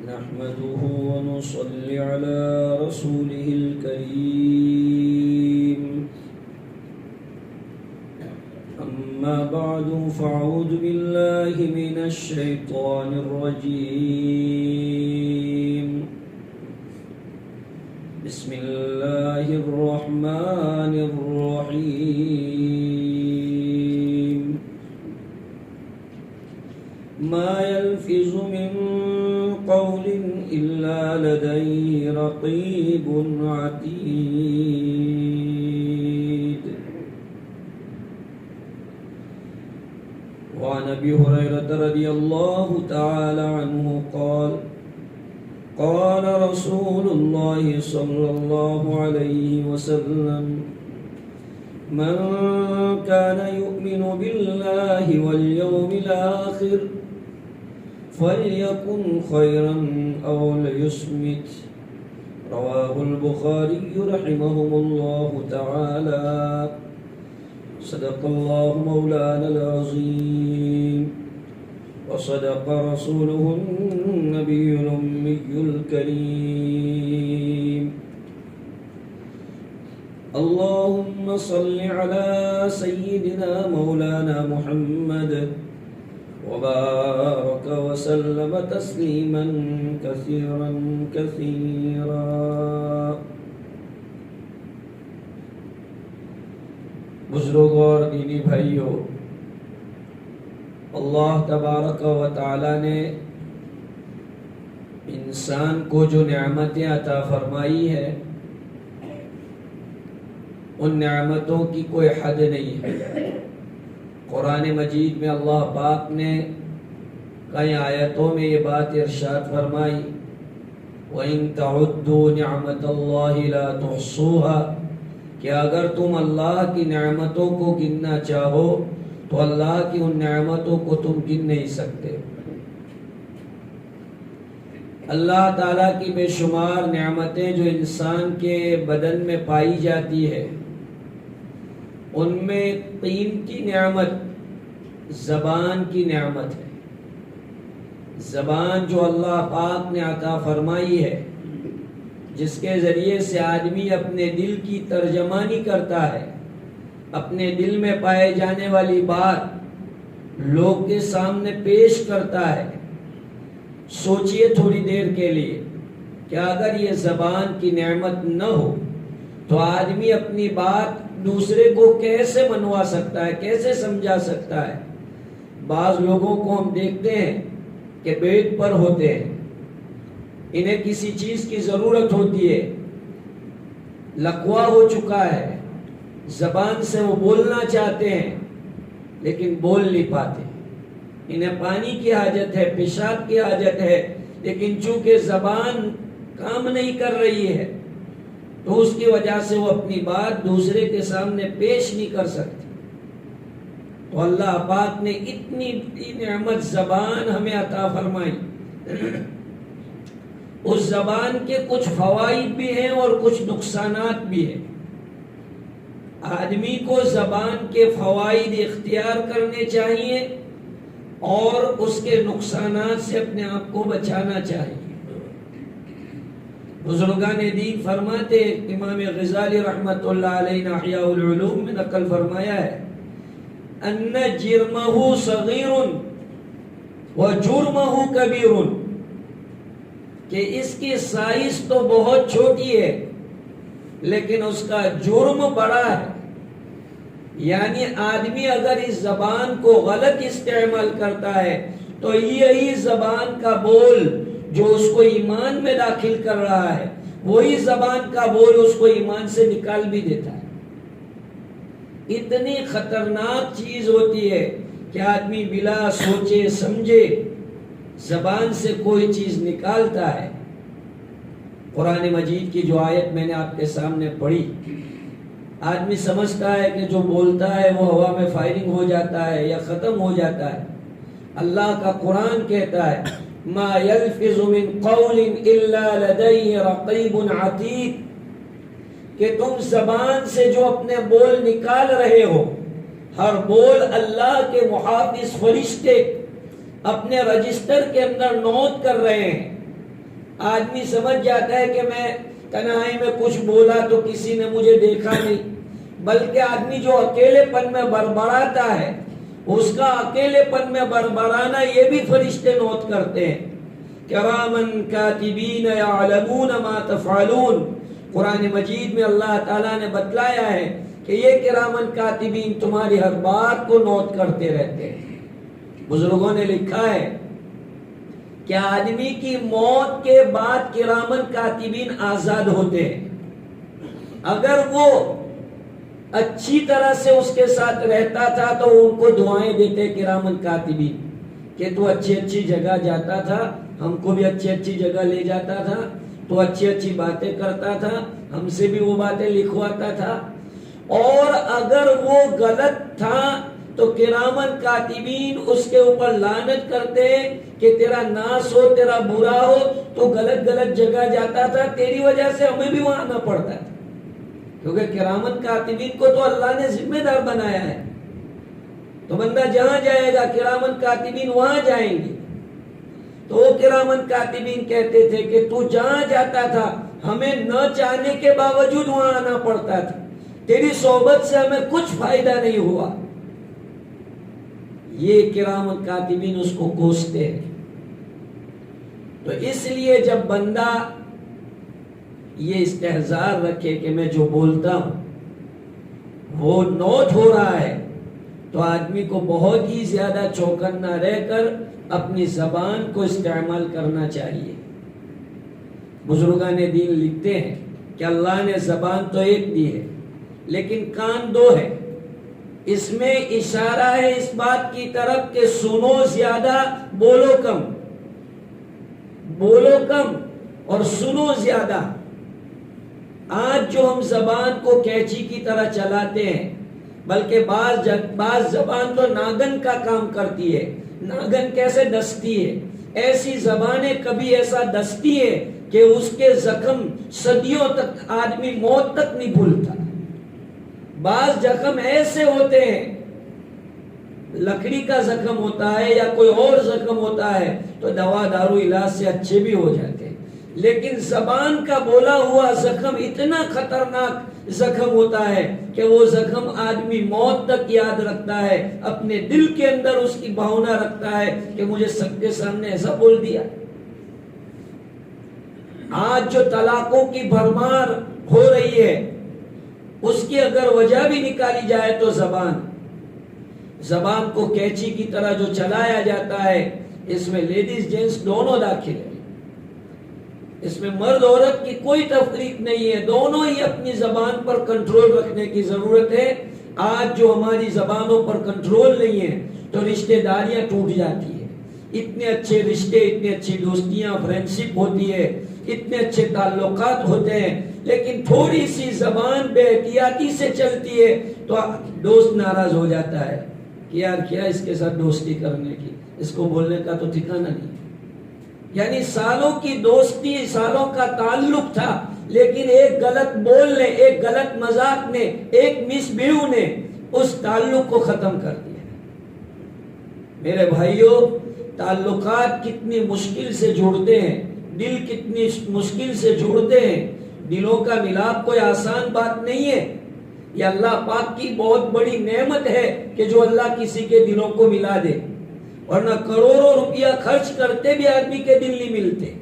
نحمده ونصلي على رسوله الكريم أما بعد فأعوذ بالله من الشيطان الرجيم بسم الله الرحمن الرحيم ما يلفظ من قول إلا لديه رقيب عتيد. وعن أبي هريرة رضي الله تعالى عنه قال قال رسول الله صلى الله عليه وسلم من كان يؤمن بالله واليوم الآخر فليكن خيرا أو ليصمت. رواه البخاري رحمهم الله تعالى. صدق الله مولانا العظيم وصدق رسوله النبي الأمي الكريم. اللهم صل على سيدنا مولانا محمد وبارك وسلم تسليما كثيرا كثيرا. بزرگوں اور دینی بھائیوں، اللہ تبارک و تعالی نے انسان کو جو نعمتیں عطا فرمائی ہے ان نعمتوں کی کوئی حد نہیں ہے. قرآن مجید میں اللہ پاک نے کئی آیتوں میں یہ بات ارشاد فرمائی وَإِن تَعُدُّوا نِعْمَةَ اللَّهِ لَا تُحْصُوهَا، کہ اگر تم اللہ کی نعمتوں کو گننا چاہو تو اللہ کی ان نعمتوں کو تم گن نہیں سکتے. اللہ تعالیٰ کی بے شمار نعمتیں جو انسان کے بدن میں پائی جاتی ہے، ان میں قیمتی نعمت زبان کی نعمت ہے. زبان جو اللہ پاک نے عطا فرمائی ہے، جس کے ذریعے سے آدمی اپنے دل کی ترجمانی کرتا ہے، اپنے دل میں پائے جانے والی بات لوگ کے سامنے پیش کرتا ہے. سوچئے تھوڑی دیر کے لیے کہ اگر یہ زبان کی نعمت نہ ہو تو آدمی اپنی بات دوسرے کو کیسے منوا سکتا ہے، کیسے سمجھا سکتا ہے. بعض لوگوں کو ہم دیکھتے ہیں کہ بیڈ پر ہوتے ہیں، انہیں کسی چیز کی ضرورت ہوتی ہے، لقوا ہو چکا ہے، زبان سے وہ بولنا چاہتے ہیں لیکن بول نہیں پاتے. انہیں پانی کی حاجت ہے، پیشاب کی حاجت ہے، لیکن چونکہ زبان کام نہیں کر رہی ہے تو اس کی وجہ سے وہ اپنی بات دوسرے کے سامنے پیش نہیں کر سکتے. تو اللہ پاک نے اتنی نعمت زبان ہمیں عطا فرمائی. اس زبان کے کچھ فوائد بھی ہیں اور کچھ نقصانات بھی ہیں. آدمی کو زبان کے فوائد اختیار کرنے چاہیے اور اس کے نقصانات سے اپنے آپ کو بچانا چاہیے. بزرگان دین فرماتے، امام غزالی رحمت اللہ علیہ نے احیاء العلوم میں نقل فرمایا ہے ان جرمہ صغیر وجرمہ کبیر، کہ اس کی سائز تو بہت چھوٹی ہے لیکن اس کا جرم بڑا ہے. یعنی آدمی اگر اس زبان کو غلط استعمال کرتا ہے تو یہی زبان کا بول جو اس کو ایمان میں داخل کر رہا ہے، وہی زبان کا بول اس کو ایمان سے نکال بھی دیتا ہے. اتنی خطرناک چیز ہوتی ہے کہ آدمی بلا سوچے سمجھے زبان سے کوئی چیز نکالتا ہے. قرآن مجید کی جو آیت میں نے آپ کے سامنے پڑھی، آدمی سمجھتا ہے کہ جو بولتا ہے وہ ہوا میں فائرنگ ہو جاتا ہے یا ختم ہو جاتا ہے. اللہ کا قرآن کہتا ہے ما يلفظ من قول الا لديه رقيب عتيد، کہ تم زبان سے جو اپنے بول نکال رہے ہو، ہر بول اللہ کے محافظ فرشتے اپنے رجسٹر کے اندر نوٹ کر رہے ہیں. آدمی سمجھ جاتا ہے کہ میں تنہائی میں کچھ بولا تو کسی نے مجھے دیکھا نہیں، بلکہ آدمی جو اکیلے پن میں بڑبڑاتا ہے، اس کا اکیلے پن میں بڑبڑانا یہ بھی فرشتے نوٹ کرتے ہیں۔ کرامن کاتبین یعلمون ما تفعلون، قرآن مجید میں اللہ تعالیٰ نے بتلایا ہے کہ یہ کرامن کاتبین تمہاری ہر بات کو نوٹ کرتے رہتے ہیں۔ بزرگوں نے لکھا ہے کہ آدمی کی موت کے بعد کرامن کاتبین آزاد ہوتے ہیں، اگر وہ اچھی طرح سے اس کے ساتھ رہتا تھا تو ان کو دعائیں دیتے کرامن کاتبین کہ تو اچھی اچھی جگہ جاتا تھا، ہم کو بھی اچھی اچھی جگہ لے جاتا تھا، تو اچھی اچھی باتیں کرتا تھا، ہم سے بھی وہ باتیں لکھواتا تھا۔ اور اگر وہ غلط تھا تو کرامن کاتبین اس کے اوپر لعنت کرتے کہ تیرا ناس ہو، تیرا برا ہو، تو غلط غلط جگہ جاتا تھا، تیری وجہ سے ہمیں بھی وہاں آنا پڑتا تھا، کیونکہ کرامن کاتبین کو تو اللہ نے ذمہ دار بنایا ہے۔ تو بندہ جہاں جائے گا کرامن کاتبین وہاں جائیں گے۔ تو وہ کرامن کاتبین کہتے تھے کہ تو جہاں جاتا تھا ہمیں نہ چاہنے کے باوجود وہاں آنا پڑتا تھا، تیری صحبت سے ہمیں کچھ فائدہ نہیں ہوا۔ یہ کرامن کاتبین اس کو کوستے ہیں۔ تو اس لیے جب بندہ یہ استحضار رکھے کہ میں جو بولتا ہوں وہ نوٹ ہو رہا ہے، تو آدمی کو بہت ہی زیادہ چوکنا رہ کر اپنی زبان کو استعمال کرنا چاہیے۔ بزرگان دین لکھتے ہیں کہ اللہ نے زبان تو ایک دی ہے لیکن کان دو ہے۔ اس میں اشارہ ہے اس بات کی طرف کہ سنو زیادہ، بولو کم، بولو کم اور سنو زیادہ۔ آج جو ہم زبان کو کینچی کی طرح چلاتے ہیں، بلکہ بعض زبان تو ناگن کا کام کرتی ہے۔ ناگن کیسے دستی ہے؟ ایسی زبانیں کبھی ایسا دستی ہے کہ اس کے زخم صدیوں تک آدمی موت تک نہیں بھولتا۔ بعض زخم ایسے ہوتے ہیں، لکڑی کا زخم ہوتا ہے یا کوئی اور زخم ہوتا ہے تو دوا دارو علاج سے اچھے بھی ہو جاتے ہیں، لیکن زبان کا بولا ہوا زخم اتنا خطرناک زخم ہوتا ہے کہ وہ زخم آدمی موت تک یاد رکھتا ہے، اپنے دل کے اندر اس کی بھاونا رکھتا ہے کہ مجھے سب کے سامنے ایسا بول دیا۔ آج جو طلاقوں کی بھرمار ہو رہی ہے اس کی اگر وجہ بھی نکالی جائے تو زبان کو کینچی کی طرح جو چلایا جاتا ہے، اس میں لیڈیز جینٹس دونوں داخل ہیں، اس میں مرد عورت کی کوئی تفریق نہیں ہے، دونوں ہی اپنی زبان پر کنٹرول رکھنے کی ضرورت ہے۔ آج جو ہماری زبانوں پر کنٹرول نہیں ہے تو رشتہ داریاں ٹوٹ جاتی ہیں، اتنے اچھے رشتے، اتنی اچھی دوستیاں، فرینڈشپ ہوتی ہے، اتنے اچھے تعلقات ہوتے ہیں، لیکن تھوڑی سی زبان بے احتیاطی سے چلتی ہے تو دوست ناراض ہو جاتا ہے کہ یار کیا اس کے ساتھ دوستی کرنے کی، اس کو بولنے کا تو ٹھکانہ نہیں۔ یعنی سالوں کی دوستی، سالوں کا تعلق تھا، لیکن ایک غلط بول نے، ایک غلط مذاق نے، ایک مس بیو نے اس تعلق کو ختم کر دیا۔ میرے بھائیوں، تعلقات کتنی مشکل سے جوڑتے ہیں، دل کتنی مشکل سے جوڑتے ہیں، دلوں کا ملاپ کوئی آسان بات نہیں ہے۔ یہ اللہ پاک کی بہت بڑی نعمت ہے کہ جو اللہ کسی کے دلوں کو ملا دے، ورنہ کروڑوں روپیہ خرچ کرتے بھی آدمی کے دل نہیں ملتے۔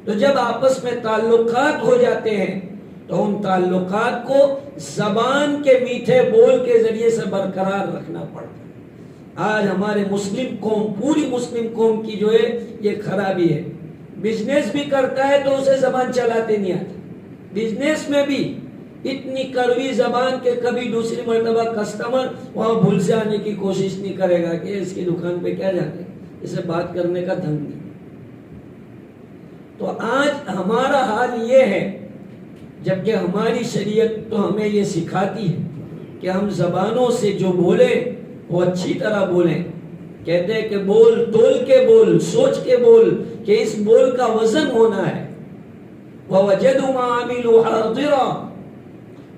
تو جب آپس میں تعلقات ہو جاتے ہیں تو ان تعلقات کو زبان کے میٹھے بول کے ذریعے سے برقرار رکھنا پڑتا ہے۔ آج ہمارے مسلم قوم، پوری مسلم قوم کی جو ہے یہ خرابی ہے، بزنس بھی کرتا ہے تو اسے زبان چلاتے نہیں آتا، بزنس میں بھی اتنی کڑوی زبان کے کبھی دوسری مرتبہ کسٹمر وہاں بھول سے آنے کی کوشش نہیں کرے گا کہ اس کی دکان پہ کیا جاتے، اسے بات کرنے کا ڈھنگ نہیں۔ تو آج ہمارا حال یہ ہے، جبکہ ہماری شریعت تو ہمیں یہ سکھاتی ہے کہ ہم زبانوں سے جو بولے وہ اچھی طرح بولیں۔ کہتے ہیں کہ بول تول کے بول، سوچ کے بول، کہ اس بول کا وزن ہونا ہے۔ وَوَجَدُوا مَا عَمِلُوا حَاضِرًا،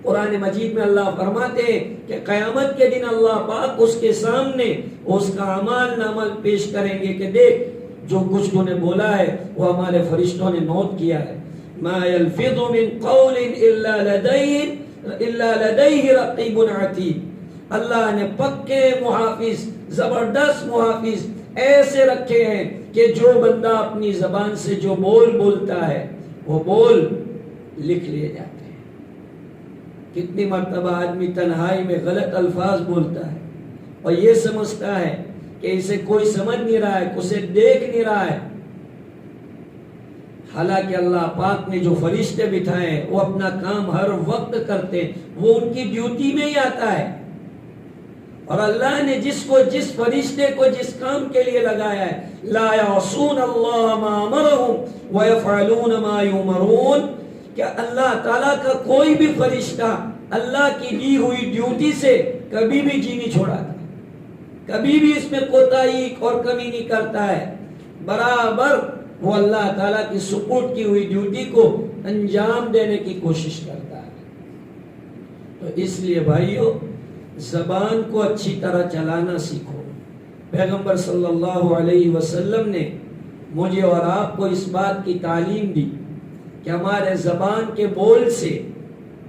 قرآن مجید میں اللہ فرماتے ہیں کہ قیامت کے دن اللہ پاک اس کے سامنے اس کا اعمال نامہ پیش کریں گے کہ دیکھ جو کچھ تو نے بولا ہے وہ ہمارے فرشتوں نے نوٹ کیا ہے. ما يلفظ من قول الا لديه رقیب عتید. اللہ نے پکے محافظ، زبردست محافظ ایسے رکھے ہیں کہ جو بندہ اپنی زبان سے جو بول بولتا ہے وہ بول لکھ لیے جاتے ہیں. کتنی مرتبہ آدمی تنہائی میں غلط الفاظ بولتا ہے اور یہ سمجھتا ہے کہ اسے کوئی سمجھ نہیں رہا ہے، اسے دیکھ نہیں رہا ہے. حالانکہ اللہ پاک نے جو فرشتے بٹھائے ہیں وہ اپنا کام ہر وقت کرتے ہیں، وہ ان کی ڈیوٹی میں ہی آتا ہے. اور اللہ نے جس فرشتے کو جس کام کے لیے لگایا ہے، لا یعصون اللہ ما امرهم ویفعلون ما یؤمرون، کہ اللہ تعالیٰ کا کوئی بھی فرشتہ اللہ کی دی ہوئی ڈیوٹی سے کبھی بھی جی نہیں چھوڑاتا، کبھی بھی اس میں کوتاہی اور کمی نہیں کرتا ہے. برابر وہ اللہ تعالیٰ کی سپورٹ کی ہوئی ڈیوٹی کو انجام دینے کی کوشش کرتا ہے. تو اس لیے بھائیو، زبان کو اچھی طرح چلانا سیکھو. پیغمبر صلی اللہ علیہ وسلم نے مجھے اور آپ کو اس بات کی تعلیم دی کہ ہمارے زبان کے بول سے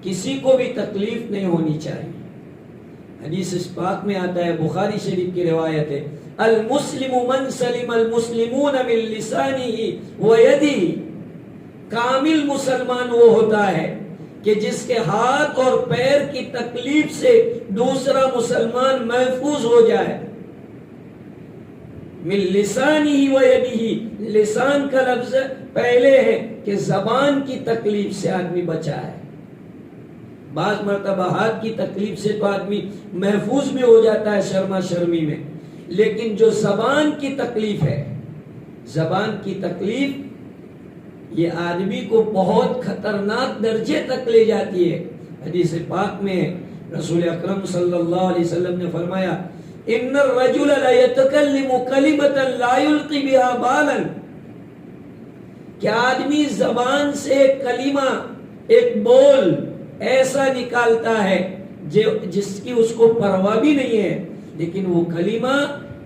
کسی کو بھی تکلیف نہیں ہونی چاہیے. حدیث اس پاک میں آتا ہے، بخاری شریف کی روایت ہے، المسلم من سلم المسلمون من لسانه ويده. کامل مسلمان وہ ہوتا ہے کہ جس کے ہاتھ اور پیر کی تکلیف سے دوسرا مسلمان محفوظ ہو جائے. من لسانه ويده، لسان کا لفظ پہلے ہے کہ زبان کی تکلیف سے آدمی بچا ہے. بعض مرتبہ ہاتھ کی تکلیف سے تو آدمی محفوظ بھی ہو جاتا ہے شرما شرمی میں، لیکن جو زبان کی تکلیف ہے، زبان کی تکلیف یہ آدمی کو بہت خطرناک درجے تک لے جاتی ہے. حدیث پاک میں رسول اکرم صلی اللہ علیہ وسلم نے فرمایا، ان الرجل لا يتكلم كلمة لا يلقي بها بالا، کہ آدمی زبان سے ایک کلمہ، ایک بول ایسا نکالتا ہے جس کی اس کو پرواہ بھی نہیں ہے، لیکن وہ کلمہ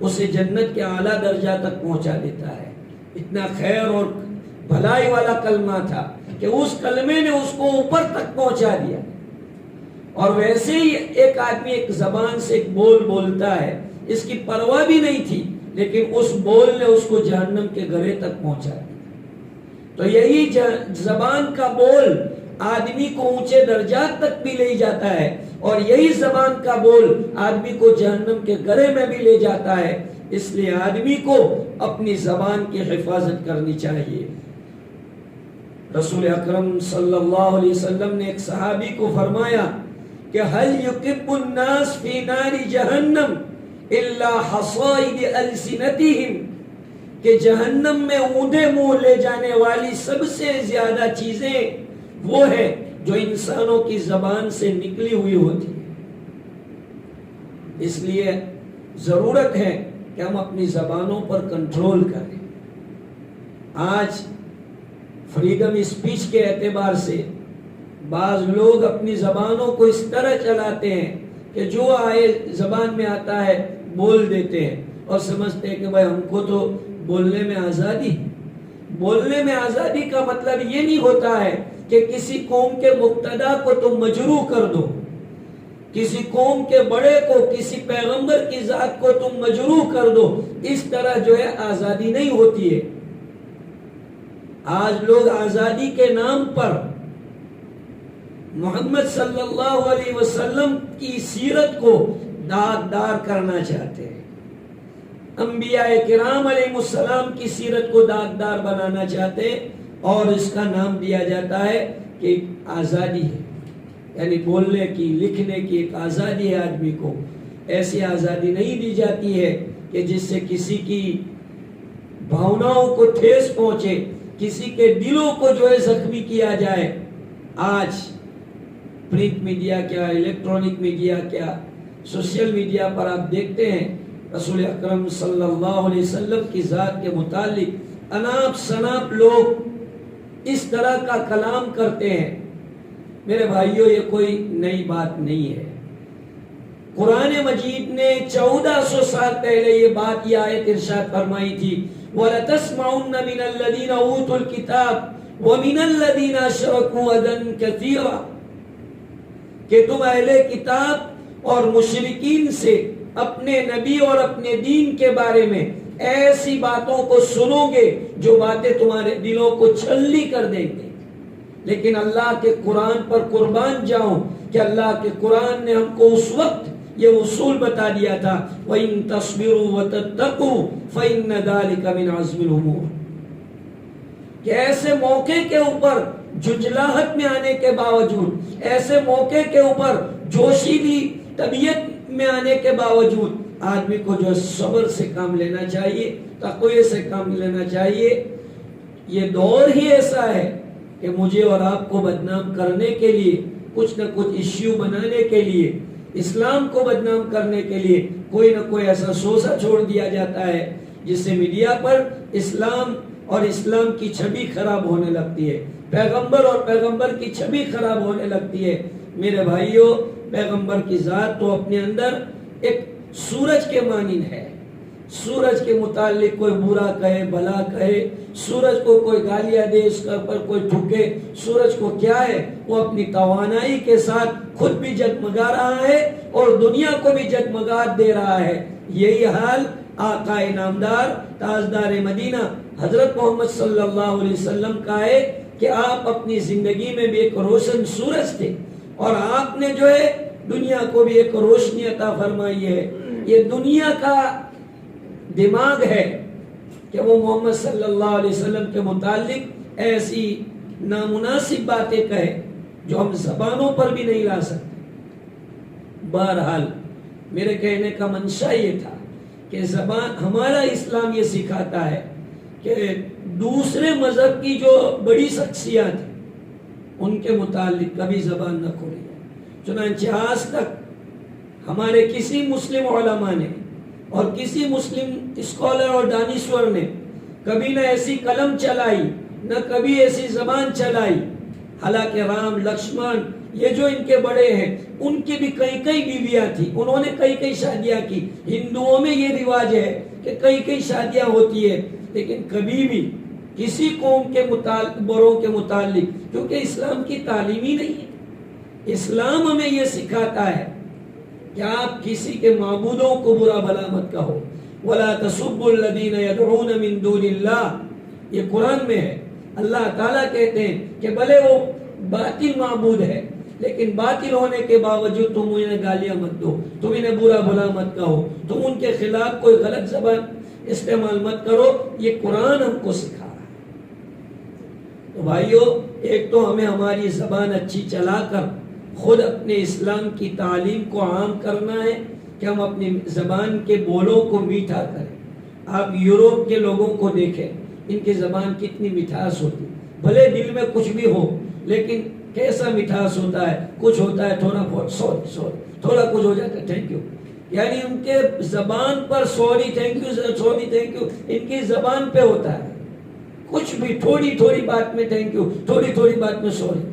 اسے جنت کے اعلیٰ درجہ تک پہنچا دیتا ہے. اتنا خیر اور بھلائی والا کلمہ تھا کہ اس کلمے نے اس کو اوپر تک پہنچا دیا. اور ویسے ہی ایک آدمی ایک زبان سے ایک بول بولتا ہے، اس کی پرواہ بھی نہیں تھی، لیکن اس بول نے اس کو جہنم کے گڑھے تک پہنچا دیا. تو یہی زبان کا بول آدمی کو اونچے درجات تک بھی لے جاتا ہے، اور یہی زبان کا بول آدمی کو جہنم کے گڑھے میں بھی لے جاتا ہے. اس لیے آدمی کو اپنی زبان کی حفاظت کرنی چاہیے. رسول اکرم صلی اللہ علیہ وسلم نے ایک صحابی کو فرمایا کہ هل يكب الناس في نار جہنم الا حصائد السنتهم، کہ جہنم میں اونڈے منہ لے جانے والی سب سے زیادہ چیزیں وہ ہے جو انسانوں کی زبان سے نکلی ہوئی ہوتی ہے. اس لیے ضرورت ہے کہ ہم اپنی زبانوں پر کنٹرول کریں. آج فریڈم اسپیچ کے اعتبار سے بعض لوگ اپنی زبانوں کو اس طرح چلاتے ہیں کہ جو آئے زبان میں آتا ہے بول دیتے ہیں، اور سمجھتے ہیں کہ بھائی ہم کو تو بولنے میں آزادی. بولنے میں آزادی کا مطلب یہ نہیں ہوتا ہے کہ کسی قوم کے مقتدا کو تم مجروح کر دو، کسی قوم کے بڑے کو، کسی پیغمبر کی ذات کو تم مجروح کر دو. اس طرح جو ہے آزادی نہیں ہوتی ہے. آج لوگ آزادی کے نام پر محمد صلی اللہ علیہ وسلم کی سیرت کو داغدار کرنا چاہتے ہیں. انبیاء کرام علیہ السلام کی سیرت کو داغدار بنانا چاہتے ہیں، اور اس کا نام دیا جاتا ہے کہ آزادی ہے، یعنی بولنے کی، لکھنے کی ایک آزادی ہے آدمی کو. ایسی آزادی نہیں دی جاتی ہے کہ جس سے کسی کی بھاوناؤں کو ٹھیس پہنچے، کسی کے دلوں کو جو ہے زخمی کیا جائے. آج پرنٹ میڈیا کیا، الیکٹرانک میڈیا کیا، سوشل میڈیا پر آپ دیکھتے ہیں رسول اکرم صلی اللہ علیہ وسلم کی ذات کے متعلق اناپ شناپ لوگ اس طرح کا کلام کرتے ہیں. میرے بھائیوں، یہ کوئی نئی بات نہیں ہے. قرآن مجید نے 1400 سال پہلے یہ بات، یہ آیت ارشاد فرمائی تھی، وَلَتَسْمَعُنَّ مِنَ الَّذِينَ أُوتُوا الْكِتَابَ وَمِنَ الَّذِينَ أَشْرَكُوا أَذًى كَثِيرًا کہ تم اہل کتاب اور مشرکین سے اپنے نبی اور اپنے دین کے بارے میں ایسی باتوں کو سنو گے جو باتیں تمہارے دلوں کو چھلنی کر دیں گے. لیکن اللہ کے قرآن پر قربان جاؤں کہ اللہ کے قرآن نے ہم کو اس وقت یہ اصول بتا دیا تھا وَإِن تَصْبِرُوا وَتَتَّقُوا فَإِنَّ ذَلِكَ مِنْ عَزْمِ الْأُمُورِ کہ ایسے موقع کے اوپر جھنجھلاہٹ میں آنے کے باوجود، ایسے موقع کے اوپر جوشیلی طبیعت میں آنے کے باوجود آدمی کو جو صبر سے کام لینا چاہیے، تقوی سے کام لینا چاہیے. یہ دور ہی ایسا ہے کہ مجھے اور آپ کو بدنام کرنے کے لیے، کچھ نہ کچھ ایشو بنانے کے لیے، اسلام کو بدنام کرنے کے لیے کوئی نہ کوئی ایسا سوسا چھوڑ دیا جاتا ہے جس سے میڈیا پر اسلام اور اسلام کی چھبی خراب ہونے لگتی ہے، پیغمبر اور پیغمبر کی چھبی خراب ہونے لگتی ہے. میرے بھائیوں، پیغمبر کی ذات تو اپنے اندر ایک سورج کے مانند ہے. سورج کے متعلق کوئی برا کہے بھلا کہے، سورج کو کوئی گالیاں دے، اس پر کوئی ٹھکے، سورج کو کیا ہے، وہ اپنی توانائی کے ساتھ خود بھی جگمگا رہا ہے اور دنیا کو بھی جگمگاہٹ دے رہا ہے. یہی حال آقا نامدار تاجدار مدینہ حضرت محمد صلی اللہ علیہ وسلم کا ہے کہ آپ اپنی زندگی میں بھی ایک روشن سورج تھے اور آپ نے جو ہے دنیا کو بھی ایک روشنی عطا فرمائی ہے. یہ دنیا کا دماغ ہے کہ وہ محمد صلی اللہ علیہ وسلم کے متعلق ایسی نامناسب باتیں کہے جو ہم زبانوں پر بھی نہیں لا سکتے. بہرحال میرے کہنے کا منشا یہ تھا کہ زبان، ہمارا اسلام یہ سکھاتا ہے کہ دوسرے مذہب کی جو بڑی شخصیات ہیں ان کے متعلق کبھی زبان نہ کھولی. چنانچہ آج تک ہمارے کسی مسلم علماء نے اور کسی مسلم اسکالر اور دانشور نے کبھی نہ ایسی قلم چلائی، نہ کبھی ایسی زبان چلائی. حالانکہ رام، لکشمن، یہ جو ان کے بڑے ہیں ان کی بھی کئی بیویاں تھیں، انہوں نے کئی شادیاں کی. ہندوؤں میں یہ رواج ہے کہ کئی شادیاں ہوتی ہے، لیکن کبھی بھی کسی قوم کے متعلق، بڑوں کے متعلق، کیونکہ اسلام کی تعلیم ہی نہیں ہے. اسلام ہمیں یہ سکھاتا ہے کہ آپ کسی کے معبودوں کو برا بھلا مت کہو. وَلَا تَسُبُّوا الَّذِينَ يَدْعُونَ مِن دُونِ اللَّهِ، یہ قرآن میں ہے. اللہ تعالیٰ کہتے ہیں کہ بھلے وہ باطل معبود ہے لیکن باطل ہونے کے باوجود تم انہیں گالیاں مت دو، تم انہیں برا بھلا مت کہو، تم ان کے خلاف کوئی غلط زبان استعمال مت کرو. یہ قرآن ہم کو سکھا رہا ہے. تو بھائیو، ایک تو ہمیں ہماری زبان اچھی چلا کر خود اپنے اسلام کی تعلیم کو عام کرنا ہے کہ ہم اپنی زبان کے بولوں کو میٹھا کریں. آپ یوروپ کے لوگوں کو دیکھیں، ان کی زبان کتنی مٹھاس ہوتی، بھلے دل میں کچھ بھی ہو لیکن کیسا مٹھاس ہوتا ہے. کچھ ہوتا ہے تھوڑا بہت سوری، تھوڑا کچھ ہو جاتا ہے تھینک یو، یعنی ان کے زبان پر سوری تھینک یو ان کی زبان پہ ہوتا ہے. کچھ بھی تھوڑی بات میں تھینک یو، تھوڑی بات میں سوری.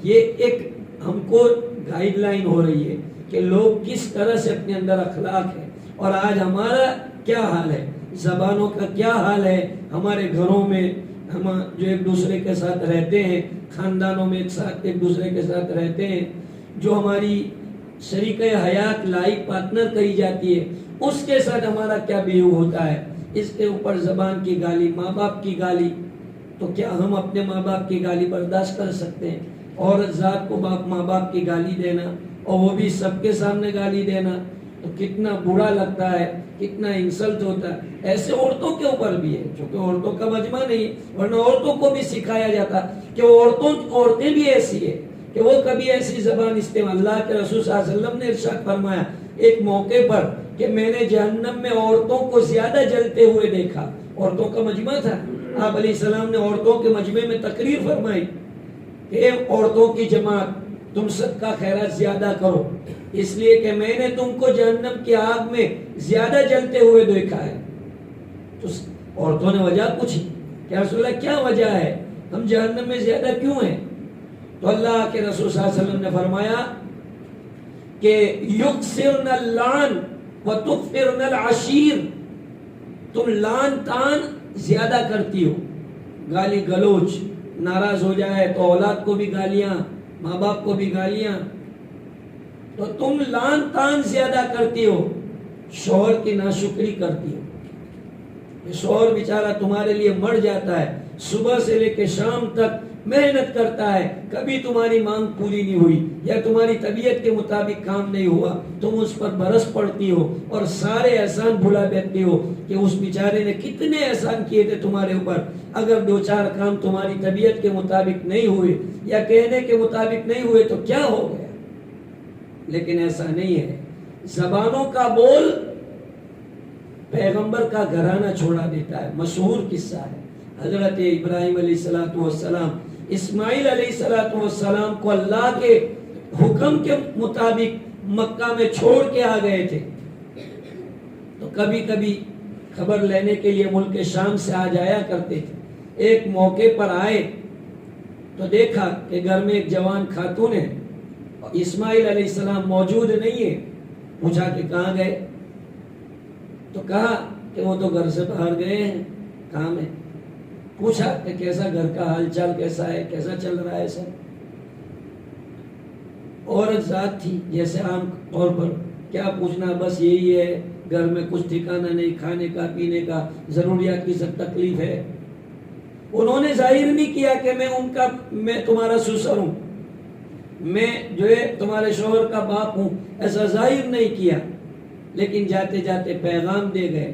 یہ ایک ہم کو گائیڈ لائن ہو رہی ہے کہ لوگ کس طرح سے اپنے اندر اخلاق ہے. اور آج ہمارا کیا حال ہے، زبانوں کا کیا حال ہے. ہمارے گھروں میں ہم جو ایک دوسرے کے ساتھ رہتے ہیں، خاندانوں میں ایک دوسرے کے ساتھ رہتے ہیں، جو ہماری شریک حیات لائف پارٹنر کہی جاتی ہے، اس کے ساتھ ہمارا کیا بیہو ہوتا ہے. اس کے اوپر زبان کی گالی، ماں باپ کی گالی. تو کیا ہم اپنے ماں باپ کی گالی برداشت کر سکتے ہیں؟ عورت ذات کو ماں باپ کی گالی دینا اور وہ بھی سب کے سامنے گالی دینا تو کتنا برا لگتا ہے، کتنا انسلٹ ہوتا ہے. ایسے عورتوں کے اوپر بھی ہے، چونکہ عورتوں کا مجمع نہیں، ورنہ عورتوں کو بھی سکھایا جاتا کہ عورتیں بھی ایسی ہے کہ وہ کبھی ایسی زبان استعمال. اللہ کے رسول صلی اللہ علیہ وسلم نے ارشاد فرمایا ایک موقع پر کہ میں نے جہنم میں عورتوں کو زیادہ جلتے ہوئے دیکھا. عورتوں کا مجمع تھا، آپ علیہ السلام نے عورتوں کے مجمع میں تقریر فرمائی کہ عورتوں کی جماعت تم صدقہ خیرات زیادہ کرو، اس لیے کہ میں نے تم کو جہنم کی آگ میں زیادہ جلتے ہوئے دیکھا ہے. تو عورتوں نے وجہ پوچھی کہ رسول اللہ کیا وجہ ہے، ہم جہنم میں زیادہ کیوں ہیں؟ تو اللہ کے رسول صلی اللہ علیہ وسلم نے فرمایا کہ یکسرن اللعن وتکفرن العشیر، تم لان تان زیادہ کرتی ہو، گالی گلوچ، ناراض ہو جائے تو اولاد کو بھی گالیاں، ماں باپ کو بھی گالیاں، تو تم لان تان زیادہ کرتی ہو، شوہر کی ناشکری کرتی ہو۔ شوہر بیچارہ تمہارے لیے مر جاتا ہے، صبح سے لے کے شام تک محنت کرتا ہے، کبھی تمہاری مانگ پوری نہیں ہوئی یا تمہاری طبیعت کے مطابق کام نہیں ہوا، تم اس پر برس پڑتی ہو اور سارے احسان بھلا دیتے ہو کہ اس بیچارے نے کتنے احسان کیے تھے تمہارے اوپر، اگر دو چار کام تمہاری طبیعت کے مطابق نہیں ہوئے یا کہنے کے مطابق نہیں ہوئے تو کیا ہو گیا۔ لیکن ایسا نہیں ہے، زبانوں کا بول پیغمبر کا گھرانہ چھوڑا دیتا ہے۔ مشہور قصہ ہے، حضرت ابراہیم علیہ السلام اسماعیل علیہ السلام کو اللہ کے حکم کے مطابق مکہ میں چھوڑ کے آ گئے تھے، تو کبھی کبھی خبر لینے کے لیے ملک شام سے آ جایا کرتے تھے۔ ایک موقع پر آئے تو دیکھا کہ گھر میں ایک جوان خاتون ہے، اسماعیل علیہ السلام موجود نہیں ہے، پوچھا کہ کہاں گئے، تو کہا کہ وہ تو گھر سے باہر گئے ہیں، کام ہے۔ پوچھا کہ کیسا گھر کا حال چال کیسا ہے، کیسا چل رہا ہے سب۔ عورت ذات تھی جیسے عام طور پر، کیا پوچھنا، بس یہی ہے، گھر میں کچھ ٹھکانہ نہیں، کھانے کا پینے کا ضروریات کی سب تکلیف ہے۔ انہوں نے ظاہر نہیں کیا کہ میں تمہارا سسر ہوں، میں جو ہے تمہارے شوہر کا باپ ہوں، ایسا ظاہر نہیں کیا، لیکن جاتے جاتے پیغام دے گئے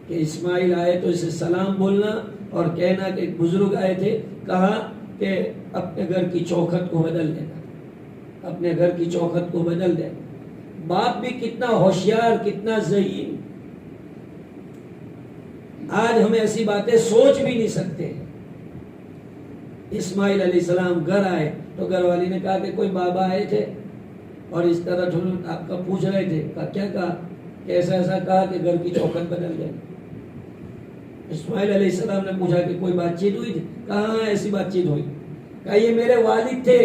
کہ اسماعیل آئے تو اسے سلام بولنا اور کہنا کہ ایک بزرگ آئے تھے، کہا کہ اپنے گھر کی چوکھٹ کو بدل دینا، اپنے گھر کی چوکھٹ کو بدل دینا۔ باپ بھی کتنا ہوشیار، کتنا ذہین، آج ہمیں ایسی باتیں سوچ بھی نہیں سکتے۔ اسماعیل علیہ السلام گھر آئے تو گھر والی نے کہا کہ کوئی بابا آئے تھے اور اس طرح آپ کا پوچھ رہے تھے، کیا کہا کہ ایسا کہا کہ گھر کی چوکھٹ بدل گئی۔ اسماعیل علیہ السلام نے پوچھا کہ کوئی بات چیت ہوئی تھی، کہا ہاں ایسی بات چیت ہوئی، کہا یہ میرے والد تھے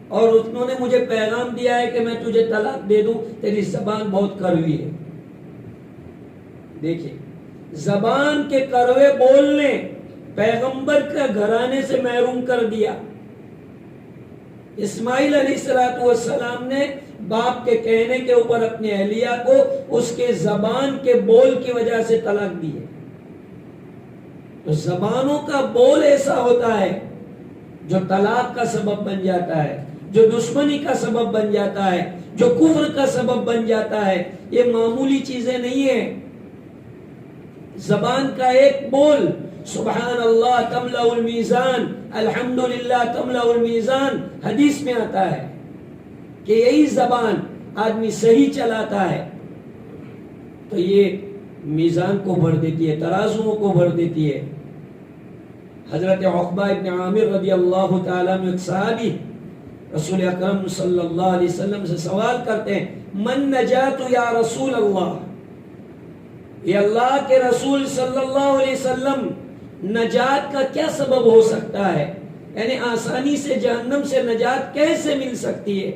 اور انہوں نے مجھے پیغام دیا ہے کہ میں تجھے طلاق دے دوں، تیری زبان بہت کڑوی ہے۔ دیکھیں، زبان کے کڑوے بولنے پیغمبر کا گھرانے سے محروم کر دیا۔ اسماعیل علیہ السلام نے باپ کے کہنے کے اوپر اپنی اہلیہ کو اس کے زبان کے بول کی وجہ سے طلاق دی ہے۔ تو زبانوں کا بول ایسا ہوتا ہے جو طلاق کا سبب بن جاتا ہے، جو دشمنی کا سبب بن جاتا ہے، جو کفر کا سبب بن جاتا ہے۔ یہ معمولی چیزیں نہیں ہیں۔ زبان کا ایک بول، سبحان اللہ تملأ المیزان، الحمدللہ تملأ المیزان، حدیث میں آتا ہے کہ یہی زبان آدمی صحیح چلاتا ہے تو یہ میزان کو بھر دیتی ہے، ترازوؤں کو بھر دیتی ہے۔ حضرت عقبہ ابن عامر رضی اللہ تعالیٰ عنہ ایک صحابی رسول اکرم صلی اللہ علیہ وسلم سے سوال کرتے ہیں، من نجات یا رسول اللہ، یہ اللہ کے رسول صلی اللہ علیہ وسلم، نجات کا کیا سبب ہو سکتا ہے، یعنی آسانی سے جہنم سے نجات کیسے مل سکتی ہے؟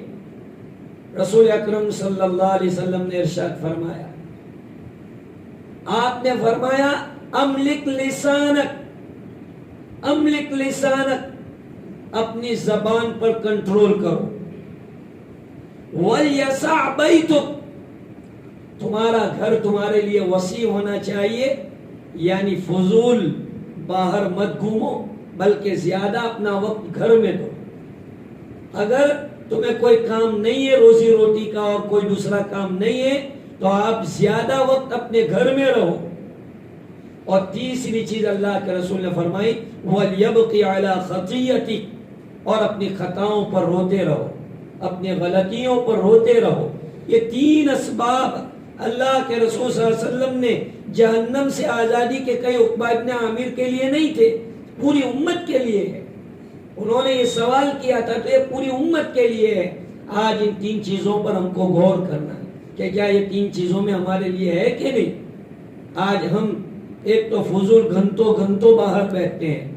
رسول اکرم صلی اللہ علیہ وسلم نے ارشاد فرمایا، آپ نے فرمایا املک لسانک، املک لسانک، اپنی زبان پر کنٹرول کرو، وَلْيَسَعْ بَيْتُكَ، تمہارا گھر تمہارے لیے وسیع ہونا چاہیے، یعنی فضول باہر مت گھومو بلکہ زیادہ اپنا وقت گھر میں دو۔ اگر تمہیں کوئی کام نہیں ہے روزی روٹی کا اور کوئی دوسرا کام نہیں ہے تو آپ زیادہ وقت اپنے گھر میں رہو۔ اور تیسری چیز اللہ کے رسول نے فرمائی، وَلْيَبْقِ عَلَى خَطِيَّتِكَ، اور اپنی خطاؤں پر روتے رہو، اپنی غلطیوں پر روتے رہو۔ یہ تین اسباب اللہ کے رسول صلی اللہ علیہ وسلم نے جہنم سے آزادی کے کئی عقبہ ابن عامر کے لیے نہیں تھے، پوری امت کے لیے ہے۔ انہوں نے یہ سوال کیا تھا تو یہ پوری امت کے لیے ہے۔ آج ان تین چیزوں پر ہم کو غور کرنا ہے کہ کیا یہ تین چیزوں میں ہمارے لیے ہے کہ نہیں۔ آج ہم ایک تو فضول گھنٹوں باہر بیٹھتے ہیں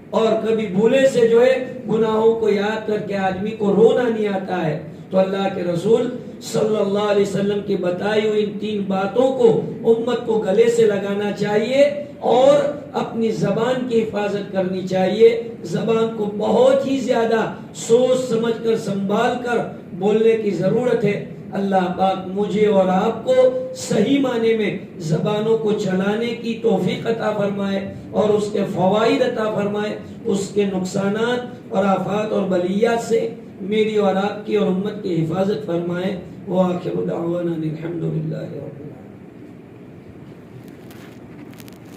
اور کبھی بھولے سے جو ہے گناہوں کو یاد کر کے آدمی کو رونا نہیں آتا ہے، تو اللہ کے رسول صلی اللہ علیہ وسلم کی بتائی ہوئی ان 3 باتوں کو امت کو گلے سے لگانا چاہیے اور اپنی زبان کی حفاظت کرنی چاہیے. زبان کو بہت ہی زیادہ سوچ سمجھ کر سنبھال کر بولنے کی ضرورت ہے. اللہ پاک مجھے اور آپ کو صحیح معنی میں زبانوں کو چلانے کی توفیق عطا فرمائے اور اس کے فوائد عطا فرمائے, اس کے نقصانات اور آفات اور بلیات سے میری اور آپ کی اور امت کی حفاظت فرمائے. وآخر دعوانا الحمدللہ رب العالمین.